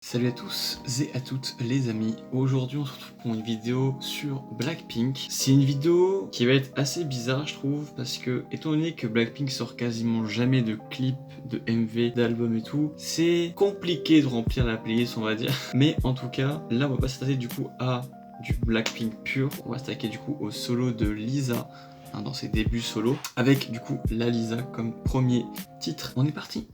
Salut à tous et à toutes les amis, aujourd'hui on se retrouve pour une vidéo sur Blackpink. C'est une vidéo qui va être assez bizarre je trouve parce que étant donné que Blackpink sort quasiment jamais de clips, de MV, d'albums et tout, c'est compliqué de remplir la playlist on va dire. Mais en tout cas, là on va pas s'attaquer du coup à du Blackpink pur, on va s'attaquer du coup au solo de Lisa dans ses débuts solo, avec du coup la Lisa comme premier titre. On est parti.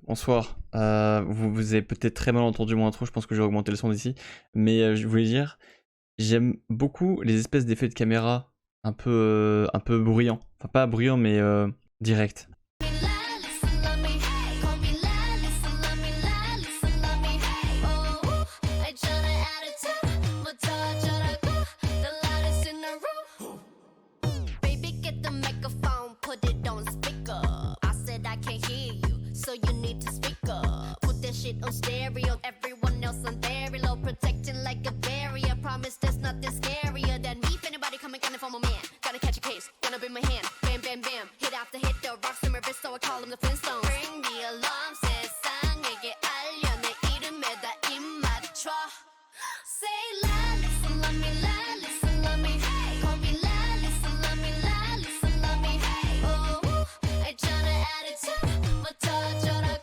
Bonsoir, vous avez peut-être très mal entendu mon intro, je pense que j'ai augmenté le son d'ici, mais je voulais dire, j'aime beaucoup les espèces d'effets de caméra un peu bruyants, enfin pas bruyants mais direct. On stereo, everyone else on very low, protecting like a barrier. Promise there's nothing scarier than me. If anybody coming for my man, gotta catch a case, gonna bring my hand, bam bam bam, hit after hit, the rocks in my wrist, so I call them the Flintstones. Ring the alarm, 세상에게 알려 내 이름에다 입 맞춰. Say la, listen, love me, la, listen, love me, hey. Call me la, listen, love me, la, listen, love me, hey. Oh, 있잖아 attitude, but touch라고.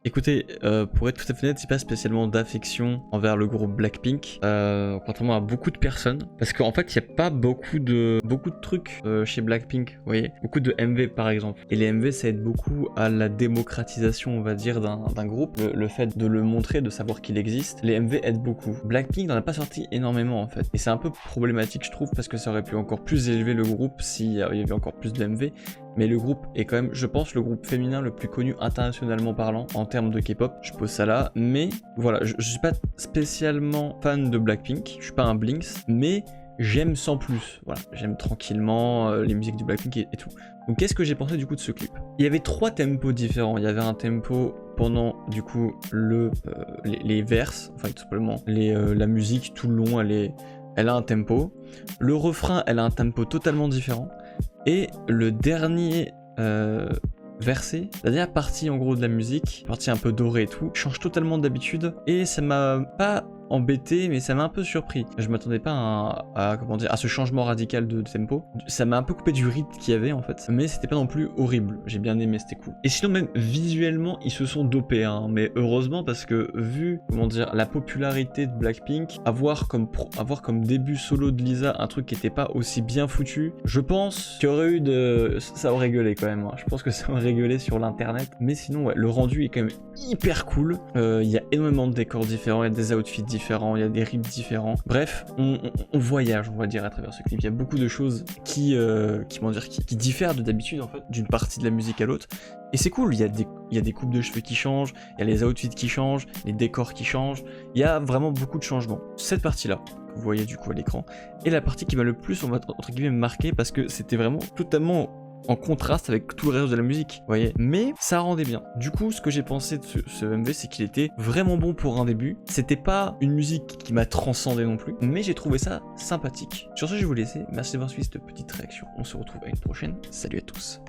Écoutez, pour être tout à fait honnête, c'est pas spécialement d'affection envers le groupe Blackpink, contrairement à beaucoup de personnes, parce qu'en fait, il n'y a pas beaucoup de trucs chez Blackpink, vous voyez, beaucoup de MV par exemple. Et les MV, ça aide beaucoup à la démocratisation, on va dire, d'un groupe, le fait de le montrer, de savoir qu'il existe. Les MV aident beaucoup. Blackpink n'en a pas sorti énormément en fait, et c'est un peu problématique, je trouve, parce que ça aurait pu encore plus élever le groupe s'il y avait encore plus de MV. Mais le groupe est quand même, je pense, le groupe féminin le plus connu internationalement parlant en termes de K-pop. Je pose ça là, mais voilà, je suis pas spécialement fan de Blackpink, je suis pas un Blinks, mais j'aime sans plus. Voilà, j'aime tranquillement les musiques du Blackpink et tout. Donc qu'est-ce que j'ai pensé du coup de ce clip? Il y avait 3 tempos différents. Il y avait un tempo pendant du coup les verses, enfin tout simplement la musique tout le long, elle a un tempo. Le refrain, elle a un tempo totalement différent. Et le dernier versets, la dernière partie en gros de la musique, partie un peu dorée et tout, change totalement d'habitude et ça m'a pas embêté, mais ça m'a un peu surpris. Je m'attendais pas comment dire, à ce changement radical de tempo. Ça m'a un peu coupé du rythme qu'il y avait en fait, mais c'était pas non plus horrible. J'ai bien aimé, c'était cool. Et sinon même visuellement, ils se sont dopés, hein, mais heureusement parce que vu comment dire la popularité de Blackpink, avoir comme début solo de Lisa un truc qui était pas aussi bien foutu, je pense qu'il y aurait eu ça aurait gueulé quand même. Hein. Je pense que ça aurait gueulé sur l'internet, mais sinon ouais, le rendu est quand même hyper cool. Il y a énormément de décors différents, il y a des outfits différents, il y a des rythmes différents. Bref, on voyage, on va dire, à travers ce clip. Il y a beaucoup de choses qui diffèrent de d'habitude en fait, d'une partie de la musique à l'autre. Et c'est cool, il y a des coupes de cheveux qui changent, il y a les outfits qui changent, les décors qui changent. Il y a vraiment beaucoup de changements. Cette partie-là, que vous voyez du coup à l'écran, est la partie qui m'a le plus, on va entre guillemets, marqué parce que c'était vraiment totalement en contraste avec tout le reste de la musique, vous voyez. Mais ça rendait bien. Du coup, ce que j'ai pensé de ce MV, c'est qu'il était vraiment bon pour un début. C'était pas une musique qui m'a transcendé non plus, mais j'ai trouvé ça sympathique. Sur ce, je vais vous laisser. Merci d'avoir suivi cette petite réaction. On se retrouve à une prochaine. Salut à tous.